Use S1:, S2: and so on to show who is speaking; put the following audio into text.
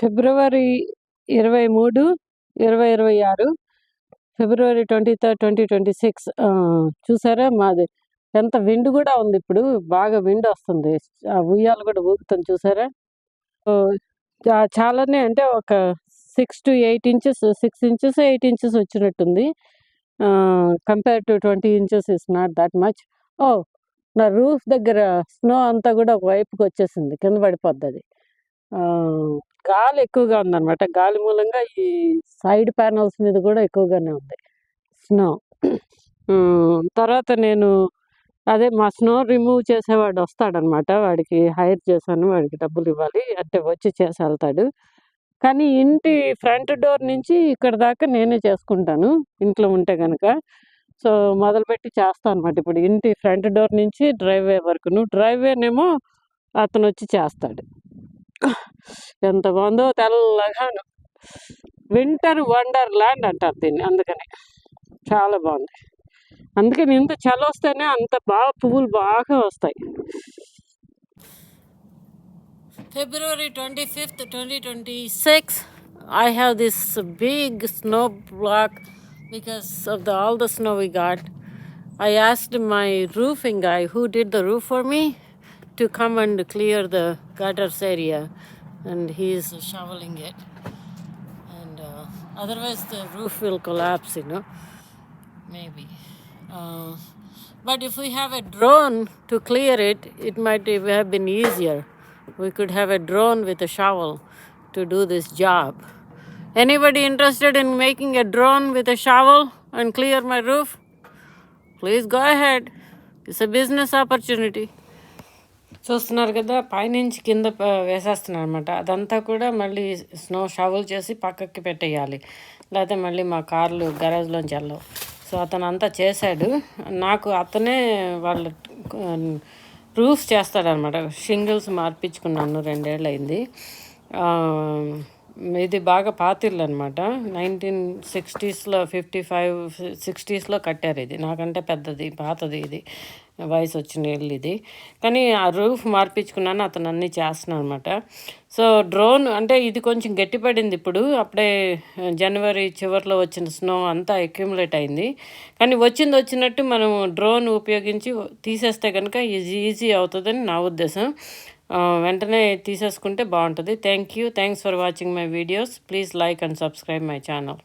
S1: ఫిబ్రవరి 23, 2026, ఫిబ్రవరి 23, 2026. చూసారా మాది ఎంత విండ్ కూడా ఉంది. ఇప్పుడు బాగా విండ్ వస్తుంది. ఆ ఉయ్యాలు కూడా ఊగుతుంది చూసారా. చాలానే అంటే ఒక 6 to 8 ఇంచెస్, 6 ఇంచెస్ 8 ఇంచెస్ వచ్చినట్టుంది. Compare to 20 inches is not that much. నా రూఫ్ దగ్గర స్నో అంతా కూడా ఒక వైపుకి వచ్చేసింది, కింద పడిపోద్ది అది. గాలి ఎక్కువగా ఉందన్నమాట. గాలి మూలంగా ఈ సైడ్ ప్యానల్స్ మీద కూడా ఎక్కువగానే ఉంది స్నో. తర్వాత నేను అదే మా స్నో రిమూవ్ చేసేవాడు వస్తాడనమాట. వాడికి హైర్ చేశాను, వాడికి డబ్బులు ఇవ్వాలి అంటే వచ్చి చేసి వెళ్తాడు. కానీ ఇంటి ఫ్రంట్ డోర్ నుంచి ఇక్కడ దాకా నేనే చేసుకుంటాను ఇంట్లో ఉంటే కనుక. సో మొదలుపెట్టి చేస్తాను అనమాట. ఇప్పుడు ఇంటి ఫ్రంట్ డోర్ నుంచి డ్రైవే వరకును. డ్రైవేనేమో అతను వచ్చి చేస్తాడు. ఎంత బాగుందో తెల్లగాను. వింటర్ వండర్ ల్యాండ్ అంటారు దీన్ని, అందుకని చాలా బాగుంది. అందుకని ఇంత చలి వస్తేనే అంత బాగా పువ్వులు బాగా వస్తాయి. February 25th, 2026, I have this big snow block because of all the snow we got. I asked my roofing guy who did the roof for me to come and clear the gutters area, and he's shoveling it. And otherwise the roof will collapse, maybe. But if we have a drone to clear it, it might have been easier. We could have a drone with a shovel to do this job. Anybody interested in making a drone with a shovel and clear my roof? Please go ahead. It's a business opportunity. చూస్తున్నారు కదా, పైనుంచి కింద వేసేస్తున్నారు అనమాట. అదంతా కూడా మళ్ళీ snow shovel చేసి పక్కకి పెట్టేయాలి, లేకపోతే మళ్ళీ మా కార్లు గరాజ్లోంచి వెళ్ళవు. సో అతను అంతా చేశాడు. నాకు అతనే వాళ్ళ రూఫ్స్ చేస్తాడనమాట. షింగిల్స్ మార్పించుకున్నాను, 2 ఏళ్ళు అయింది. ఇది బాగా పాతిళ్ళు అనమాట. 1960s, 55, 60s కట్టారు. ఇది నాకంటే పెద్దది, పాతది. ఇది వయసు వచ్చిన ఇల్లు ఇది. కానీ ఆ రూఫ్ మార్పించుకున్నాను, అతను అన్నీ చేస్తున్నాను అనమాట. సో డ్రోన్ అంటే ఇది కొంచెం గట్టిపడింది ఇప్పుడు. అప్పుడే జనవరి చివరిలో వచ్చిన స్నో అంతా అక్యుములేట్ అయింది. కానీ వచ్చినట్టు మనం డ్రోన్ ఉపయోగించి తీసేస్తే కనుక ఈజీ అవుతుందని నా ఉద్దేశం. వెంటనే తీసేసుకుంటే బాగుంటుంది. Thanks for watching my videos. Please like and subscribe my channel.